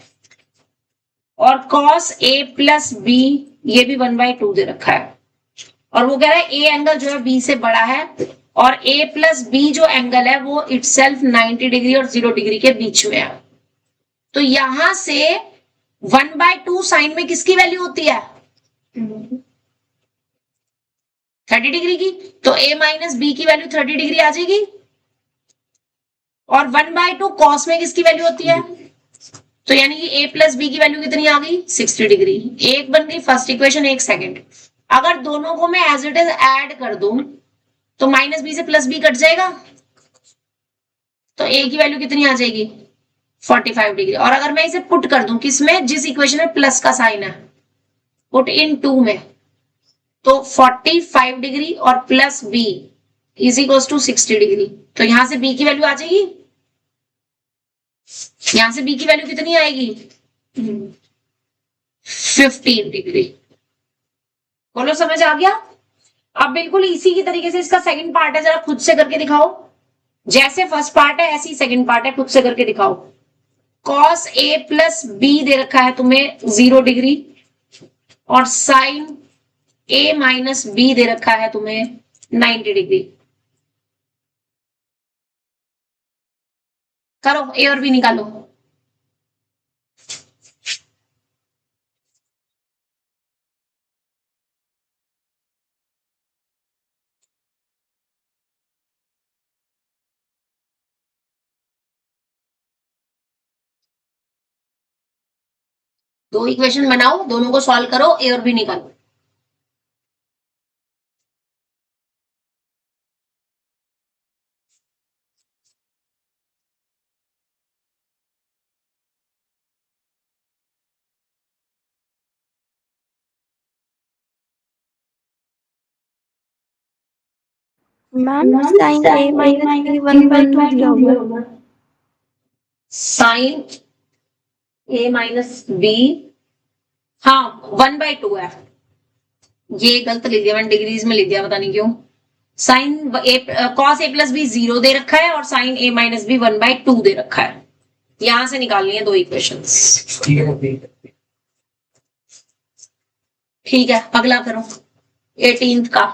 और कॉस a प्लस बी ये भी 1/2 दे रखा है। और वो कह रहा है a एंगल जो है b से बड़ा है और a प्लस बी जो एंगल है वो इटसेल्फ 90 डिग्री और 0 डिग्री के बीच में है। तो यहां से 1/2 साइन में किसकी वैल्यू होती है 30 डिग्री की। तो a माइनस बी की वैल्यू 30 डिग्री आ जाएगी। और 1/2 कॉस में किसकी वैल्यू होती है, तो यानी कि a प्लस बी की वैल्यू कितनी आ गई 60 डिग्री। एक बन गई फर्स्ट इक्वेशन, एक सेकंड। अगर दोनों को मैं एज इट इज ऐड कर दूं तो माइनस बी से प्लस बी कट जाएगा, तो a की वैल्यू कितनी आ जाएगी 45 डिग्री। और अगर मैं इसे पुट कर दूं किसमें, जिस इक्वेशन में प्लस का साइन है, पुट इन 2 में, तो 45 डिग्री और plus B is equal to 60 degree. तो यहां से b की वैल्यू आ जाएगी, यहां से b की वैल्यू कितनी आएगी 15 डिग्री। बोलो समझ आ गया। अब बिल्कुल इसी की तरीके से इसका सेकंड पार्ट है, जरा खुद से करके दिखाओ। जैसे फर्स्ट पार्ट है ऐसी सेकंड पार्ट है, खुद से करके दिखाओ। कॉस a प्लस बी दे रखा है तुम्हें 0 डिग्री और साइन a माइनस बी दे रखा है तुम्हें 90 डिग्री। करो a और b निकालो। दो इक्वेशन बनाओ, दोनों को सॉल्व करो, ए और बी निकालो। Ma'am sign A minus B 1/2 दिया हुआ है। साइन ए माइनस बी, हाँ 1/2 है। ये गलत लिख दिया मैंने, डिग्रीज में लिख दिया, पता नहीं क्यों। Sine cos A plus B 0 दे रखा है और साइन ए माइनस बी 1/2 दे रखा है। यहां से निकालनी है दो इक्वेशंस। ठीक है, अगला करो 18th का।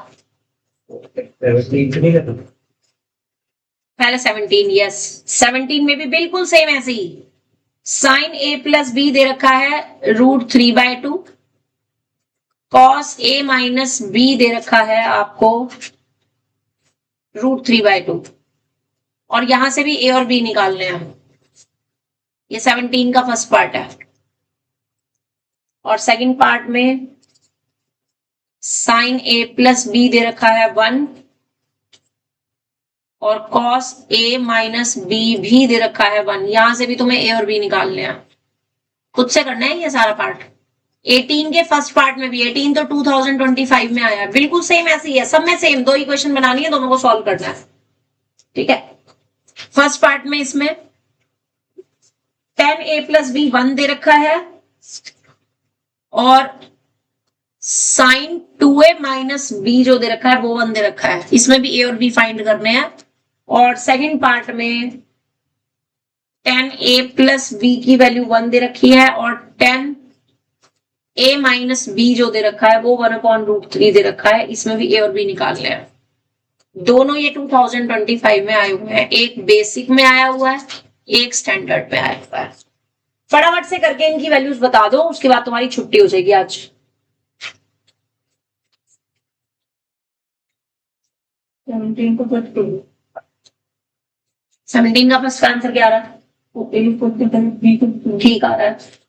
पहले 17, यस 17 में भी बिल्कुल सेम ऐसे ही। साइन ए प्लस बी दे रखा है √3/2, कॉस ए माइनस बी दे रखा है आपको √3/2, और यहां से भी ए और बी निकालने हैं। ये 17 का फर्स्ट पार्ट है। और सेकंड पार्ट में साइन ए प्लस बी दे रखा है 1, और कॉस ए माइनस बी भी दे रखा है 1। यहां से भी तुम्हें ए और बी निकालने हैं, खुद से करना है ये सारा पार्ट। 18 के फर्स्ट पार्ट में भी, 18 तो 2025 में आया है, बिल्कुल सेम ऐसे ही है, सब में सेम। दो इक्वेशन बनानी है, दोनों को सॉल्व करना है। ठीक है, फर्स्ट पार्ट में इसमें tan a प्लस बी 1 दे रखा है, और साइन 2a माइनस बी जो दे रखा है वो 1 दे रखा है। इसमें भी ए और बी फाइंड करने हैं। और सेकंड पार्ट में tan a प्लस बी की वैल्यू 1 दे रखी है, और tan a माइनस बी जो दे रखा है वो 1/√3 दे रखा है। इसमें भी ए और बी निकालने हैं। दोनों ये 2025 में आए हुए हैं, एक बेसिक में आया हुआ है, एक स्टैंडर्ड में आया हुआ है। फटाफट से करके इनकी वैल्यूज बता दो, उसके बाद तुम्हारी छुट्टी हो जाएगी आज। 17 को फर्स्ट करो। 17 का फर्स्ट आंसर क्या आ रहा है? तो ए 45 बी को ठीक आ रहा है।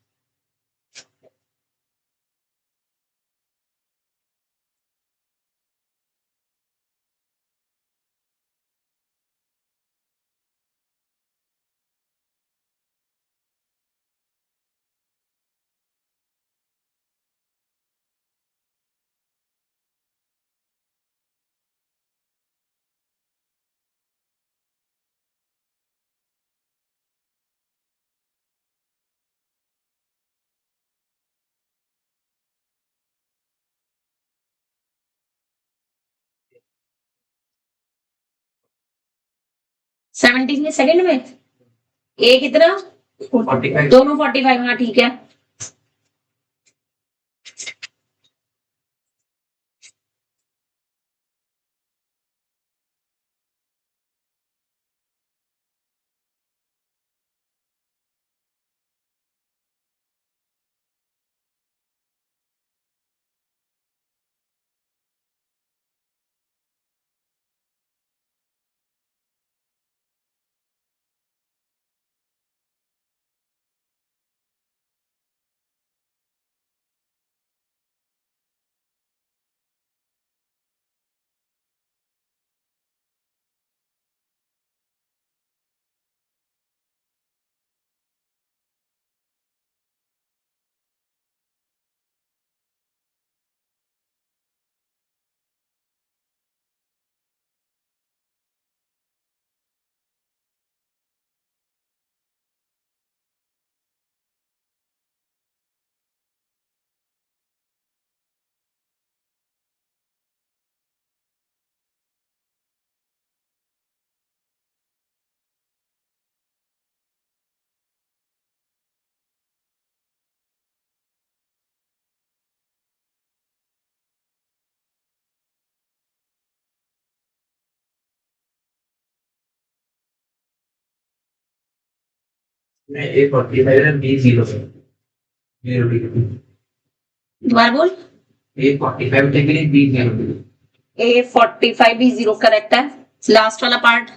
सेवनटीन के सेकंड में ए कितना? 45। दोनों 45। हाँ ठीक है। A45 B 0 दोबारा बोल। A45 डिग्री B 0 A45 भी 0 करेक्ट है। लास्ट वाला पार्ट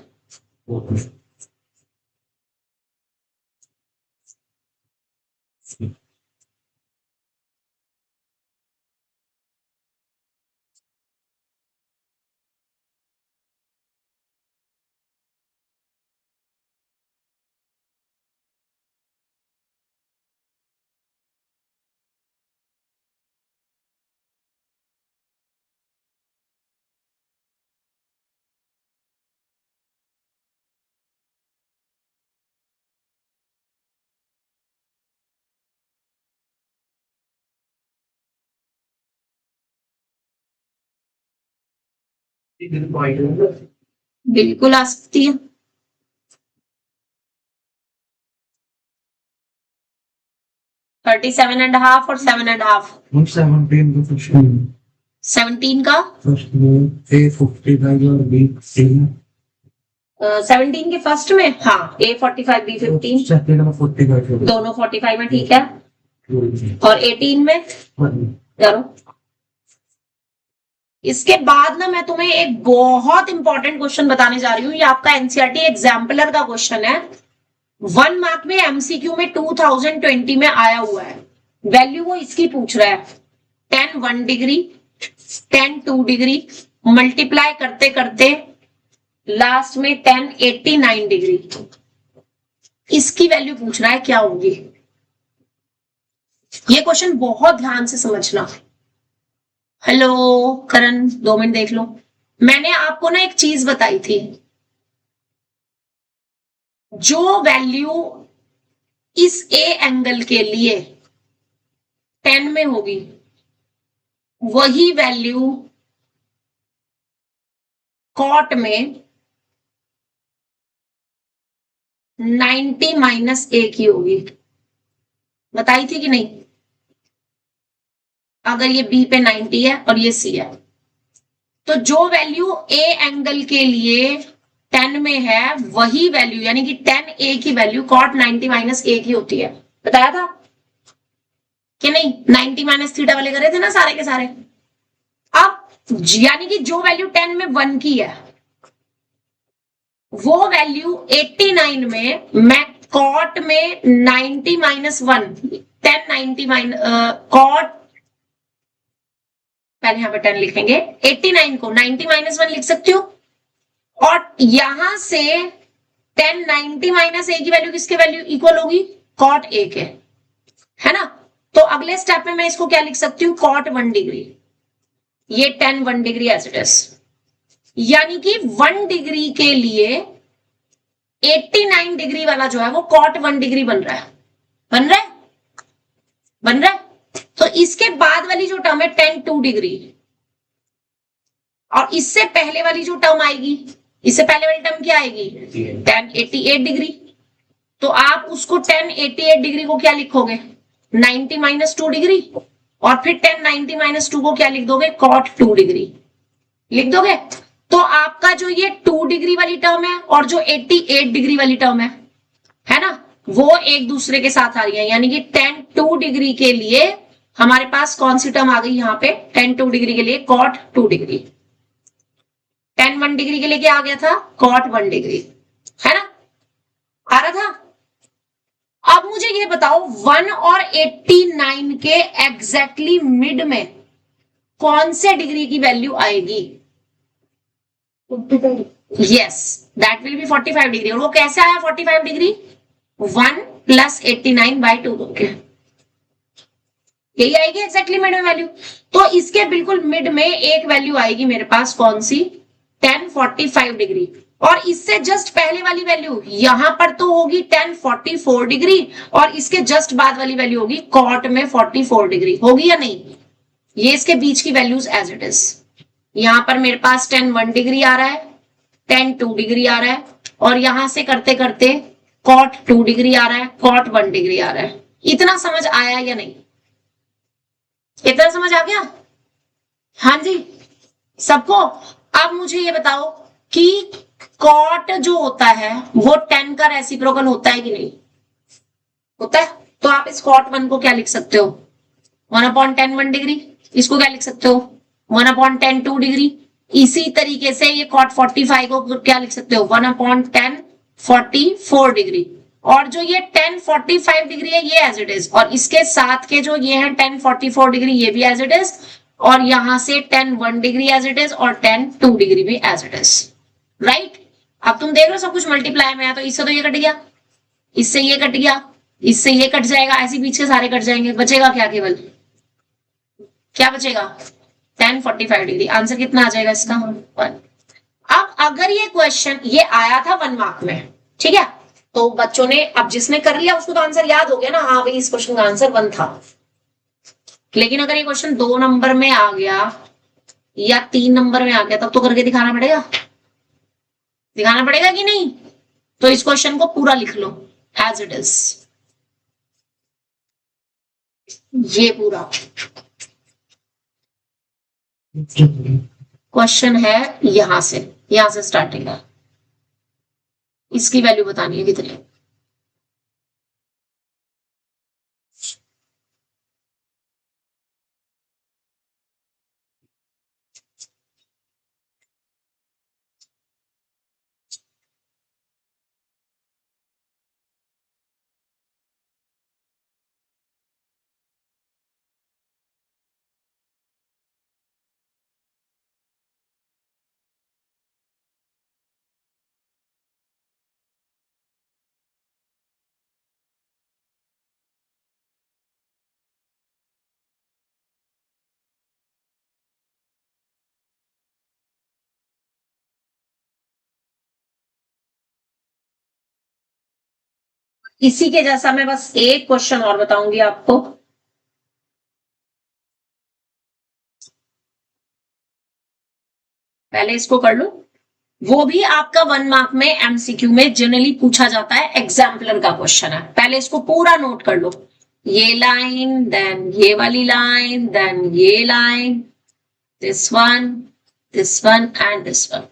पॉइंट बिल्कुल आ सकती है। थर्टी 37.5 और 7.5। 17 का फर्स्ट में 17 का फर्स्ट में A45 और B15 17 के फर्स्ट में, हाँ A45 B15 सेकंड में 45 दोनों 45 में, ठीक है। और 18 में करो। इसके बाद ना मैं तुम्हें एक बहुत इंपॉर्टेंट क्वेश्चन बताने जा रही हूँ। ये आपका एनसीईआरटी एग्जाम्पलर का क्वेश्चन है, 1 मार्क में एमसीक्यू में 2020 में आया हुआ है। वैल्यू वो इसकी पूछ रहा है, 10 1 डिग्री, 10 2 डिग्री, मल्टीप्लाई करते करते लास्ट में 10 89 डिग्री। इसकी वैल्यू पूछ रहा है, क्या होगी? ये क्वेश्चन बहुत ध्यान से समझना। हेलो करण, 2 मिनट देख लो। मैंने आपको ना एक चीज बताई थी, जो वैल्यू इस ए एंगल के लिए 10 में होगी, वही वैल्यू कॉट में 90 माइनस ए की होगी। बताई थी कि नहीं? अगर ये बी पे 90 है और ये सी है, तो जो वैल्यू ए एंगल के लिए 10 में है, वही वैल्यू यानी कि 10 ए की वैल्यू कॉट 90 माइनस ए की होती है। बताया था कि नहीं? 90 माइनस थीटा वाले करे थे ना सारे के सारे। अब यानी कि जो वैल्यू 10 में 1 की है, वो वैल्यू 89 में मैं कॉट में 90 माइनस 1 10 90 माइनस कॉट, पहले यहां पे 10 लिखेंगे, 89 को 90 माइनस 1 लिख सकती हो। और यहां से 10 90 माइनस ए की वैल्यू किसके वैल्यू इक्वल होगी? कॉट ए के, है ना? तो अगले स्टेप में मैं इसको क्या लिख सकती हूँ? Cot 1 degree. ये 10 1 डिग्री एज इट इज, यानी कि 1 डिग्री के लिए 89 डिग्री वाला जो है वो कॉट 1 डिग्री बन रहा है। बन रहा है? बन रहा है। तो इसके बाद वाली जो टर्म है 10 2 डिग्री, और इससे पहले वाली जो टर्म आएगी, इससे पहले वाली टर्म क्या आएगी? 10 88 डिग्री। तो आप उसको 10 88 डिग्री को क्या लिखोगे? 90 माइनस 2 डिग्री। और फिर 10 90 माइनस 2 को क्या लिख दोगे? कॉट 2 डिग्री लिख दोगे। तो आपका जो ये 2 डिग्री वाली टर्म है और जो 88 डिग्री वाली टर्म है ना, वो एक दूसरे के साथ आ रही है। यानी कि 10 2 डिग्री के लिए हमारे पास कौन सी टर्म आ गई यहाँ पे? 10 2 डिग्री के लिए कॉट 2 डिग्री। 10 1 डिग्री के लिए क्या आ गया था? कॉट 1 डिग्री, है ना? आ रहा था। अब मुझे ये बताओ, 1 और 89 के एग्जैक्टली मिड में कौन से डिग्री की वैल्यू आएगी? Yes, that will be 45 degree. और वो कैसे आया 45 डिग्री? 1 प्लस 89/2 दोगे, यही आएगी एग्जैक्टली मिड में वैल्यू। तो इसके बिल्कुल मिड में एक वैल्यू आएगी मेरे पास, कौन सी? 10 45 डिग्री। और इससे जस्ट पहले वाली वैल्यू यहां पर तो होगी 10 44 डिग्री, और इसके जस्ट बाद वाली वैल्यू होगी कॉट में 44 डिग्री। होगी या नहीं? ये इसके बीच की वैल्यूज एज इट इज। यहां पर मेरे पास 10 1 डिग्री आ रहा है, 10 2 डिग्री आ रहा है, और यहां से करते करते कॉट 2 डिग्री आ रहा है, कॉट 1 डिग्री आ रहा है। इतना समझ आया या नहीं? इतना समझ आ गया? हाँ जी, सबको। अब मुझे ये बताओ कि कॉट जो होता है वो 10 का रेसिप्रोकल होता है कि नहीं? होता है। तो आप इस कॉट 1 को क्या लिख सकते हो? 1/10 1 डिग्री। इसको क्या लिख सकते हो? 1/10 2 डिग्री। इसी तरीके से ये कॉट 45 को क्या लिख सकते हो? 1/10 44 डिग्री। और जो ये 10 45 डिग्री है ये एज इट इज, और इसके साथ के जो ये है 10 44 डिग्री ये भी एज इट इज, और यहां से 10 1 डिग्री एज इट इज, और 10 2 डिग्री भी एज इट इज। राइट? अब तुम देख रहे हो सब कुछ मल्टीप्लाई में है, तो इससे तो ये कट गया, इससे ये कट गया, इससे ये कट जाएगा, ऐसे बीच के सारे कट जाएंगे। बचेगा क्या? केवल क्या बचेगा? 10 45 डिग्री। आंसर कितना आ जाएगा इसका? 1। अब अगर ये क्वेश्चन ये आया था 1 मार्क में, ठीक है, तो बच्चों ने, अब जिसने कर लिया उसको तो आंसर याद हो गया ना, हाँ भाई इस क्वेश्चन का आंसर 1 था। लेकिन अगर ये क्वेश्चन 2 नंबर में आ गया या 3 नंबर में आ गया तब तो करके दिखाना पड़ेगा कि नहीं? तो इस क्वेश्चन को पूरा लिख लो एज इट इज, ये पूरा क्वेश्चन है। यहां से स्टार्टिंग है, इसकी वैल्यू बतानी है कितनी। इसी के जैसा मैं बस एक क्वेश्चन और बताऊंगी आपको। पहले इसको कर लो, वो भी आपका 1 मार्क में एमसीक्यू में जनरली पूछा जाता है, एग्जाम्पलर का क्वेश्चन है। पहले इसको पूरा नोट कर लो, ये लाइन, देन ये वाली लाइन, देन ये line, this one and this one.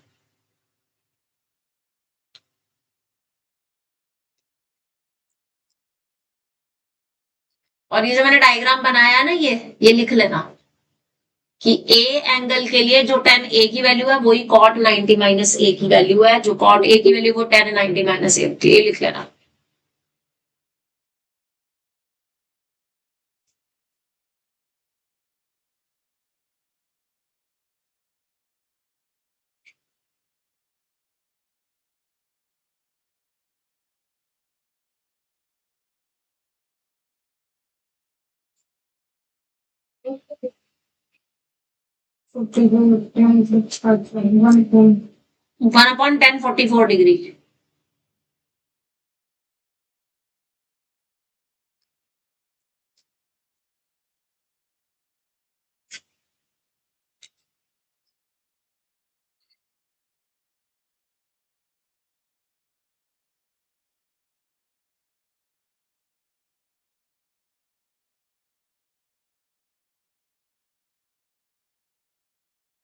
और ये जो मैंने डायग्राम बनाया है ना, ये लिख लेना कि ए एंगल के लिए जो tan ए की वैल्यू है वही cot 90 माइनस ए की वैल्यू है, जो cot ए की वैल्यू वो tan 90 माइनस ए होती है, ये लिख लेना। One upon 1044 degree.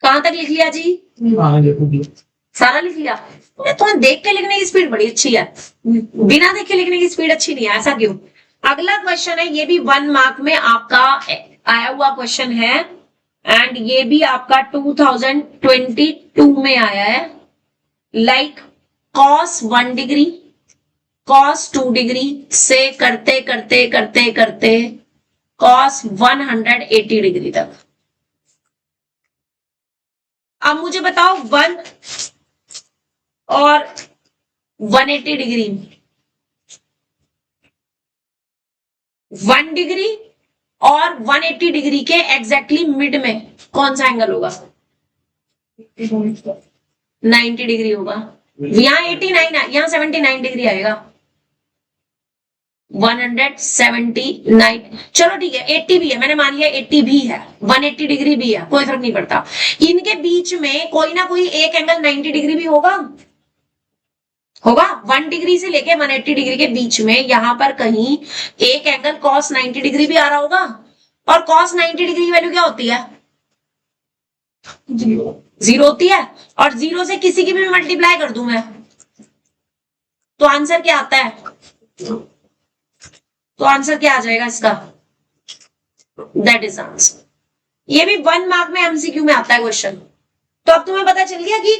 कहां तक लिख लिया जी? सारा लिख लिया? तुम्हें देख के लिखने की स्पीड बड़ी अच्छी है, बिना देख के लिखने की स्पीड अच्छी नहीं है, ऐसा क्यों? अगला क्वेश्चन है, ये भी 1 मार्क में आपका आया हुआ क्वेश्चन है, एंड ये भी आपका 2022 में आया है। Like cos 1 degree, cos 2 degree से करते करते करते करते cos 180 डिग्री तक। अब मुझे बताओ 1 और 180 डिग्री, 1 डिग्री और 180 डिग्री के एग्जैक्टली मिड में कौन सा एंगल होगा? 90 डिग्री होगा। यहां 89 है, यहां 79 डिग्री आएगा। 179, चलो ठीक है 80 भी है, मैंने मान लिया 80 भी है, 180 डिग्री भी है, कोई फर्क नहीं पड़ता। इनके बीच में कोई ना कोई एक एंगल 90 डिग्री भी होगा 1 डिग्री से लेके 180 डिग्री के बीच में यहां पर कहीं एक एंगल cos 90 डिग्री भी आ रहा होगा। और cos 90 डिग्री की वैल्यू क्या होती है? 0 होती है। और 0 से किसी की भी मल्टीप्लाई कर दूं मैं तो आंसर क्या आता है? तो आंसर क्या आ जाएगा इसका? That is answer. ये भी 1 मार्क में एमसीक्यू में आता है क्वेश्चन। तो अब तुम्हें पता चल गया कि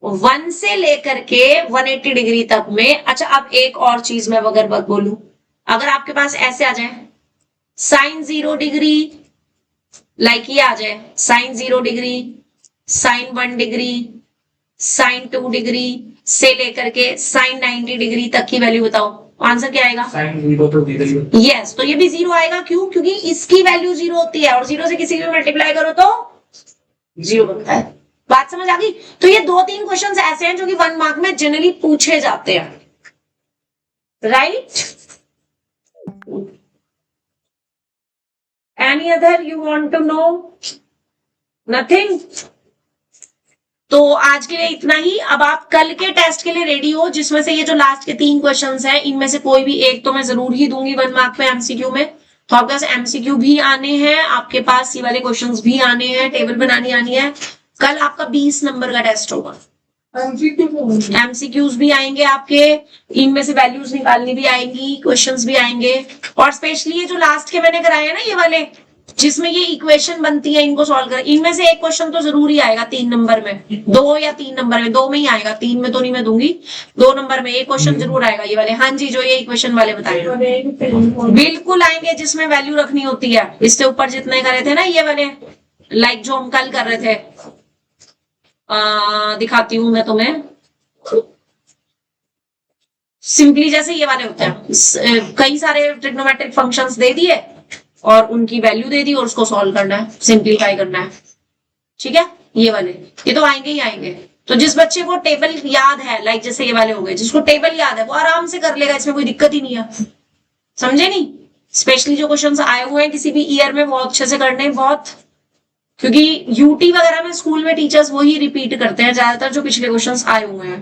1 से लेकर के 180 डिग्री तक में। अच्छा, अब एक और चीज मैं अगर बोलूं, अगर आपके पास ऐसे आ जाए sin 0 डिग्री, लाइक ये आ जाए sin 0 degree, sin 1 degree, sin 2 degree से लेकर के sin 90 डिग्री तक की वैल्यू बताओ, आंसर क्या आएगा? sin 0 तो 0। यस, तो ये भी 0 आएगा। क्यों? क्योंकि इसकी वैल्यू 0 होती है और 0 से किसी भी मल्टीप्लाई करो तो 0 बनता है। बात समझ आ गई? तो ये 2-3 क्वेश्चंस ऐसे हैं जो कि 1 मार्क में जनरली पूछे जाते हैं, right? Any other you want to know? Nothing. तो आज के लिए इतना ही। अब आप कल के टेस्ट के लिए रेडी हो, जिसमें से ये जो लास्ट के 3 क्वेश्चंस हैं इनमें से कोई भी एक तो मैं जरूर ही दूंगी 1 मार्क पे एमसीक्यू में। तो आपके पास एमसीक्यू भी आने हैं, आपके पास ये वाले क्वेश्चंस भी आने हैं, टेबल बनानी आनी है। कल आपका 20 नंबर का टेस्ट होगा। एमसीक्यूज भी आएंगे आपके, इनमें से वैल्यूज निकालनी भी आएंगी, क्वेश्चंस भी आएंगे। और स्पेशली ये जो लास्ट के मैंने कराए हैं ना ये वाले, जिसमें ये इक्वेशन बनती है, इनको सॉल्व कर, इनमें से एक क्वेश्चन तो जरूर ही आएगा 3 नंबर में, 2 या 3 नंबर में, 2 में ही आएगा, 3 में तो नहीं मैं दूंगी, 2 नंबर में एक क्वेश्चन जरूर आएगा ये वाले। हाँ जी, जो ये इक्वेशन वाले बताए बिल्कुल आएंगे, जिसमें वैल्यू रखनी होती है। इससे ऊपर जितने करे थे ना ये वाले, लाइक जो हम कल कर रहे थे, दिखाती हूं मैं तुम्हें। सिंपली जैसे ये वाले होते हैं, कई सारे ट्रिग्नोमेट्रिक फंक्शंस दे दिए और उनकी वैल्यू दे दी और उसको सॉल्व करना है, सिंप्लीफाई करना है। ठीक है, ये वाले ये तो आएंगे ही आएंगे। तो जिस बच्चे को टेबल याद है, लाइक जैसे ये वाले हो गए, जिसको टेबल याद है वो आराम से कर लेगा, इसमें कोई दिक्कत ही नहीं है। समझे नहीं? स्पेशली जो क्वेश्चंस आए हुए हैं किसी भी ईयर में, बहुत अच्छे से करने, बहुत, क्योंकि यूटी वगैरह में स्कूल में टीचर्स वही रिपीट करते हैं ज्यादातर जो पिछले क्वेश्चंस आए हुए हैं।